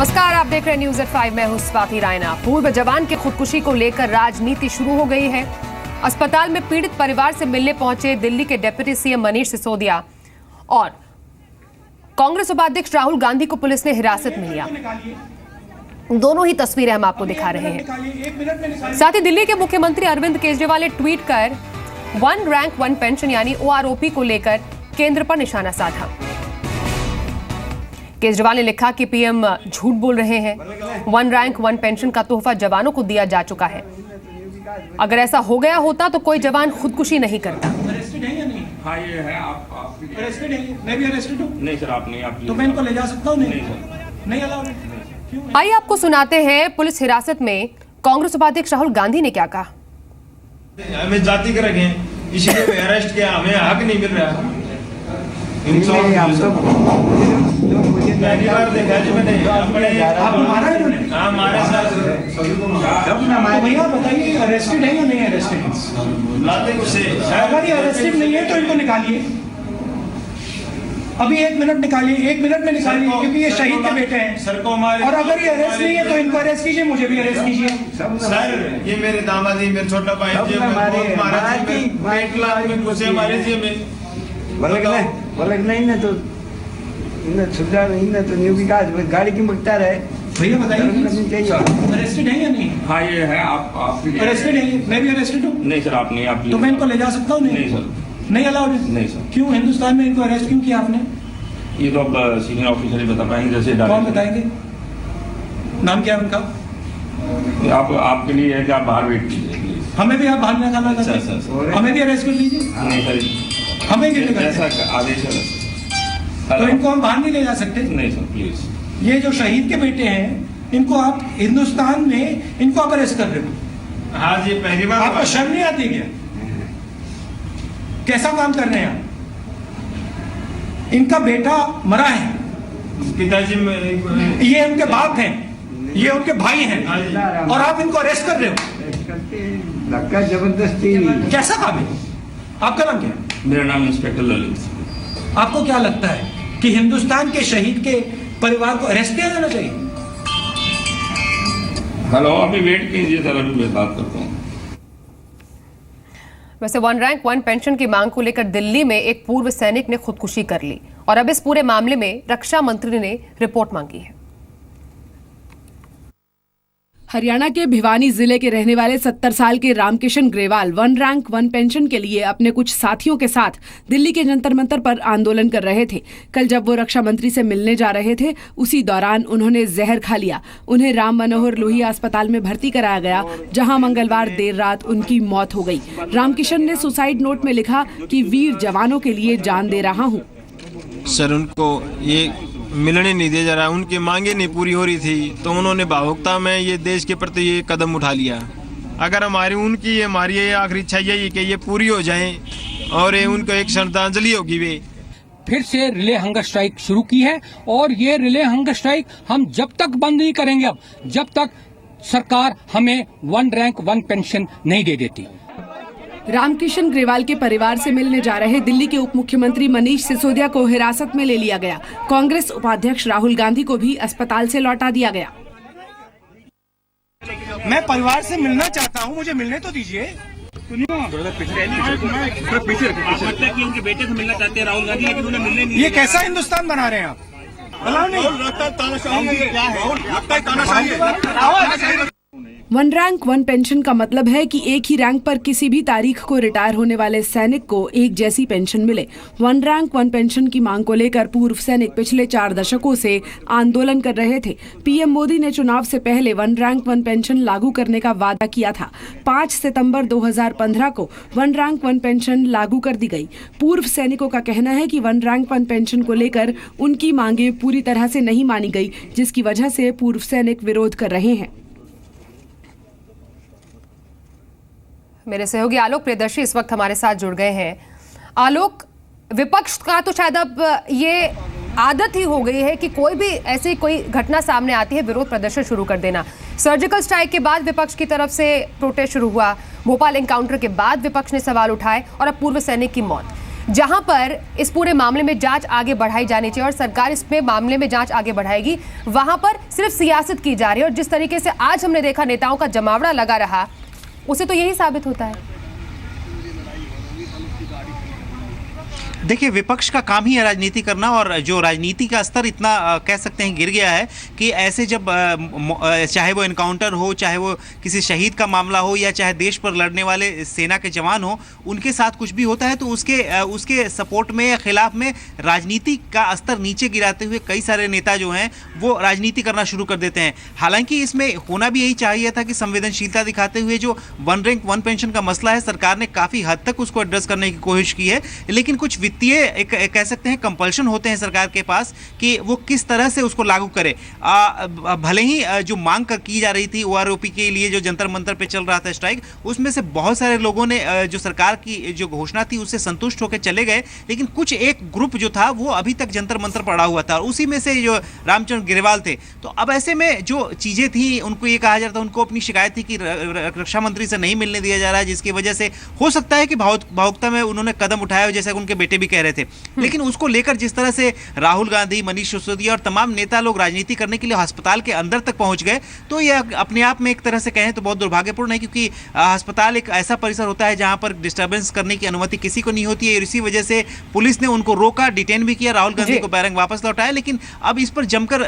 नमस्कार, आप देख रहे हैं न्यूज़ एट 5। मैं हूं स्वाति रायना। पूर्व जवान की खुदकुशी को लेकर राजनीति शुरू हो गई है। अस्पताल में पीड़ित परिवार से मिलने पहुंचे दिल्ली के डिप्टी सीएम मनीष सिसोदिया और कांग्रेस उपाध्यक्ष राहुल गांधी को पुलिस ने हिरासत में लिया। दोनों ही तस्वीरें हम आपको दिखा रहे हैं। साथ ही दिल्ली के मुख्यमंत्री अरविंद केजरीवाल ने ट्वीट कर वन रैंक वन पेंशन यानी OROP को लेकर केंद्र पर निशाना साधा। केजरीवाल ने लिखा कि पीएम झूठ बोल रहे हैं। वन रैंक वन पेंशन का तोहफा जवानों को दिया जा चुका है। अगर ऐसा हो गया होता तो कोई जवान खुदकुशी नहीं करता। हाँ, ये है। आप अरेस्टेड है? मैं भी अरेस्टेड हूँ। नहीं सर, आप नहीं। आप तो मैं इनको ले जा सकता हूँ? नहीं सर, नहीं अलाउड। आइए आपको सुनाते हैं पुलिस हिरासत में कांग्रेस उपाध्यक्ष राहुल गांधी ने क्या कहा। हमें जाति के रखे इसीलिए अरेस्ट किया, हमें हक नहीं मिल रहा। पहली बार देखा जी मैंने हमारे साथ। भैया बताइए, अरेस्टेड है या नहीं अरेस्टेड? लाते उसे अगर ये अरेस्टेड नहीं है तो इनको निकालिए अभी। 1 मिनट निकालिए, 1 मिनट में निकालिए, क्योंकि ये शहीद के बेटे हैं सर को हमारे। और अगर ये अरेस्ट नहीं है तो इनको अरेस्ट कीजिए, मुझे भी अरेस्ट कीजिए। सर ये मेरे दामादी, मेरे छोटा भाई जी, में घुसे हमारे जी में नहीं ना तो सुविधा नहीं ना तो न्यू विकास गाड़ी की मकता रहे। भैया बताइए, अरेस्टेड है या नहीं? हाँ, ये है। आप अरेस्टेड है? मैं भी अरेस्टेड हूँ। नहीं सर, आप नहीं। आप तो मैं इनको ले जा सकता हूँ? नहीं सर, नहीं अलाउड? नहीं सर। क्यों? हिंदुस्तान में इनको अरेस्ट क्यों किया आपने? ये तो अब सीनियर ऑफिसर ही बता पाएंगे। जैसे कौन बताएंगे? नाम क्या है उनका? आप आपके लिए है कि आप बाहर वेट कीजिए। हमें भी आप बाहर निकालना सर, सर, सर। हमें भी अरेस्ट कर लीजिए। नहीं सर, हमें क्यों नहीं ऐसा करते? आदेश है। तो इनको हम बाहर नहीं ले जा सकते? नहीं सर, प्लीज। ये जो शहीद के बेटे हैं, इनको आप हिंदुस्तान में इनको आप अरेस्ट कर रहे हो। हाँ जी, पहली बार। आपको शर्म नहीं आती क्या? कैसा काम कर रहे हैं आप? इनका बेटा मरा है, पिताजी में ये उनके बाप हैं, ये उनके भाई हैं, और आप इनको अरेस्ट कर रहे हो। धक्का जबरदस्ती। कैसा काम है? आपका नाम क्या है? मेरा नाम इंस्पेक्टर ललित। आपको क्या लगता है कि हिंदुस्तान के शहीद के परिवार को अरेस्ट किया जाना चाहिए? हेलो, अभी वेट कीजिए सर, अभी मैं बात करता हूँ। वैसे वन रैंक वन पेंशन की मांग को लेकर दिल्ली में एक पूर्व सैनिक ने खुदकुशी कर ली और अब इस पूरे मामले में रक्षा मंत्री ने रिपोर्ट मांगी है। हरियाणा के भिवानी जिले के रहने वाले 70 साल के Ramkishan Grewal one rank one pension के लिए अपने कुछ साथियों के साथ दिल्ली के जंतर मंतर पर आंदोलन कर रहे थे। कल जब वो रक्षा मंत्री से मिलने जा रहे थे, उसी दौरान उन्होंने जहर खा लिया। उन्हें राम मनोहर लोहिया अस्पताल में भर्ती कराया गया, जहां मंगलवार देर रात उनकी मौत हो गई। रामकिशन ने सुसाइड नोट में लिखा कि वीर जवानों के लिए जान दे रहा हूँ। सर उनको ये मिलने नहीं दिया जा रहा, उनकी मांगे नहीं पूरी हो रही थी, तो उन्होंने भावुकता में ये देश के प्रति ये कदम उठा लिया। अगर हमारी ये आखिरी इच्छा यही है कि ये पूरी हो जाए और ये उनको एक श्रद्धांजलि होगी। वे फिर से रिले हंगर स्ट्राइक शुरू की है और ये रिले हंगर स्ट्राइक हम जब तक बंद नहीं करेंगे, अब जब तक सरकार हमें वन रैंक वन पेंशन नहीं दे देती। रामकिशन ग्रेवाल के परिवार से मिलने जा रहे दिल्ली के उप मुख्यमंत्री मनीष सिसोदिया को हिरासत में ले लिया गया। कांग्रेस उपाध्यक्ष राहुल गांधी को भी अस्पताल से लौटा दिया गया। मैं परिवार से मिलना चाहता हूँ, मुझे मिलने तो दीजिए। मतलब कि उनके बेटे से मिलना चाहते हैं राहुल गांधी, लेकिन उन्हें मिलने नहीं। ये कैसा हिंदुस्तान बना रहे हैं आप? वन रैंक वन पेंशन का मतलब है कि एक ही रैंक पर किसी भी तारीख को रिटायर होने वाले सैनिक को एक जैसी पेंशन मिले। वन रैंक वन पेंशन की मांग को लेकर पूर्व सैनिक पिछले 4 दशकों से आंदोलन कर रहे थे। पीएम मोदी ने चुनाव से पहले वन रैंक वन पेंशन लागू करने का वादा किया था। 5 सितंबर 2015 को वन रैंक वन पेंशन लागू कर दी गई। पूर्व सैनिकों का कहना है कि वन रैंक वन पेंशन को लेकर उनकी मांगे पूरी तरह से नहीं मानी गई, जिसकी वजह से पूर्व सैनिक विरोध कर रहे हैं। मेरे सहयोगी आलोक प्रियदर्शी इस वक्त हमारे साथ जुड़ गए हैं। आलोक, विपक्ष का तो शायद अब ये आदत ही हो गई है कि कोई भी ऐसी कोई घटना सामने आती है, विरोध प्रदर्शन शुरू कर देना। सर्जिकल स्ट्राइक के बाद विपक्ष की तरफ से प्रोटेस्ट शुरू हुआ, भोपाल एनकाउंटर के बाद विपक्ष ने सवाल उठाए और अब पूर्व सैनिक की मौत। जहां पर इस पूरे मामले में जांच आगे बढ़ाई जानी चाहिए और सरकार इसमें मामले में जांच आगे बढ़ाएगी, वहां पर सिर्फ सियासत की जा रही है। और जिस तरीके से आज हमने देखा नेताओं का जमावड़ा लगा रहा, उसे तो यही साबित होता है। देखिए, विपक्ष का काम ही है राजनीति करना, और जो राजनीति का स्तर इतना कह सकते हैं गिर गया है कि ऐसे जब चाहे वो एनकाउंटर हो, चाहे वो किसी शहीद का मामला हो, या चाहे देश पर लड़ने वाले सेना के जवान हो, उनके साथ कुछ भी होता है तो उसके सपोर्ट में या खिलाफ में राजनीति का स्तर नीचे गिराते हुए कई सारे नेता जो हैं वो राजनीति करना शुरू कर देते हैं। हालांकि इसमें होना भी यही चाहिए था कि संवेदनशीलता दिखाते हुए जो वन रैंक वन पेंशन का मसला है, सरकार ने काफ़ी हद तक उसको एड्रेस करने की कोशिश की है, लेकिन कुछ वित्तीय कह सकते हैं कंपल्शन होते हैं सरकार के पास कि वो किस तरह से उसको लागू करे। भले ही जो मांग की जा रही थी ओआरओपी के लिए, जो जंतर मंतर पे चल रहा था स्ट्राइक, उसमें से बहुत सारे लोगों ने जो सरकार की जो घोषणा थी उससे संतुष्ट होकर चले गए, लेकिन कुछ एक ग्रुप जो था वो अभी तक जंतर मंतर पड़ा हुआ था, और उसी में से जो रामचंद्र ग्रेवाल थे। तो अब ऐसे में जो चीजें थी, उनको ये कहा जा रहा था, उनको अपनी शिकायत थी कि रक्षा मंत्री से नहीं मिलने दिया जा रहा है, जिसकी वजह से हो सकता है कि भावुकता में उन्होंने कदम उठाया, जैसा उनके बेटे भी कह रहे थे। लेकिन उसको लेकर जिस तरह से राहुल गांधी, मनीष सिसोदिया और तमाम नेता लोग राजनीति करने के लिए अस्पताल के अंदर तक पहुंच गए, तो यह अपने आप में एक तरह से कहें तो बहुत दुर्भाग्यपूर्ण है, क्योंकि अस्पताल एक ऐसा परिसर होता है जहां पर डिस्टर्बेंस करने की अनुमति किसी को नहीं होती है। इसी वजह से पुलिस ने उनको रोका, डिटेन भी किया, राहुल गांधी को बैरंग वापस लौटाया। लेकिन अब इस पर जमकर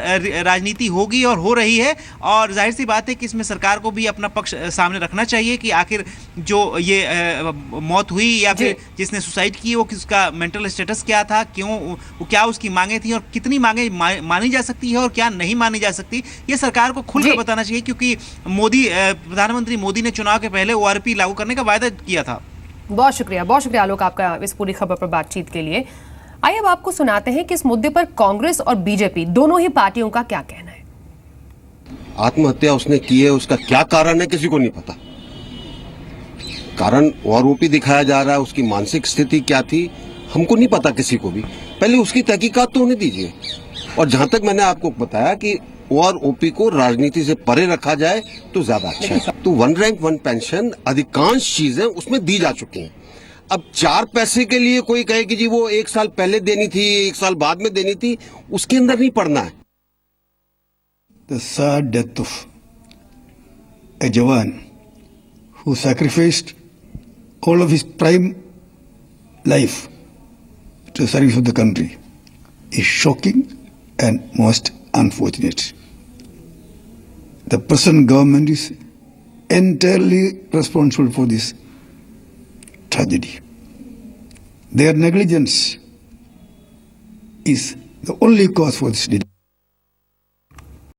राजनीति होगी और हो रही है, और जाहिर सी बात है कि इसमें सरकार को भी अपना पक्ष सामने रखना चाहिए कि आखिर जो ये मौत हुई या फिर जिसने सुसाइड की वो किसका मेंटल स्टेटस क्या था, क्या उसकी मांगे थी, और कितनी मांगे मानी जा सकती है और क्या नहीं मानी जा सकती, ये सरकार को खुलकर बताना चाहिए। क्योंकि प्रधानमंत्री मोदी ने चुनाव के पहले ओआरपी लागू करने का वायदा किया था। बहुत शुक्रिया आलोक आपका इस पूरी खबर पर बातचीत के लिए। आइए अब आपको सुनाते हैं कि इस मुद्दे पर कांग्रेस और बीजेपी दोनों ही पार्टियों का क्या कहना है। आत्महत्या उसने की है, उसका क्या कारण है किसी को नहीं पता। कारण ओआरओपी दिखाया जा रहा है, उसकी मानसिक स्थिति क्या थी हमको नहीं पता किसी को भी। पहले उसकी तहकीकात तो होने दीजिए। और जहां तक मैंने आपको बताया कि ओआरओपी को राजनीति से परे रखा जाए तो ज्यादा अच्छा है। तो वन रैंक वन पेंशन अधिकांश चीजें उसमें दी जा चुकी हैं। अब 4 पैसे के लिए कोई कहे कि जी वो 1 साल पहले देनी थी, 1 साल बाद में देनी थी, उसके अंदर नहीं पड़ना है। The sad death of a jawan who sacrificed all of his prime life to the service of the country is shocking and most unfortunate. The present government is entirely responsible for this tragedy. Their negligence is the only cause for this.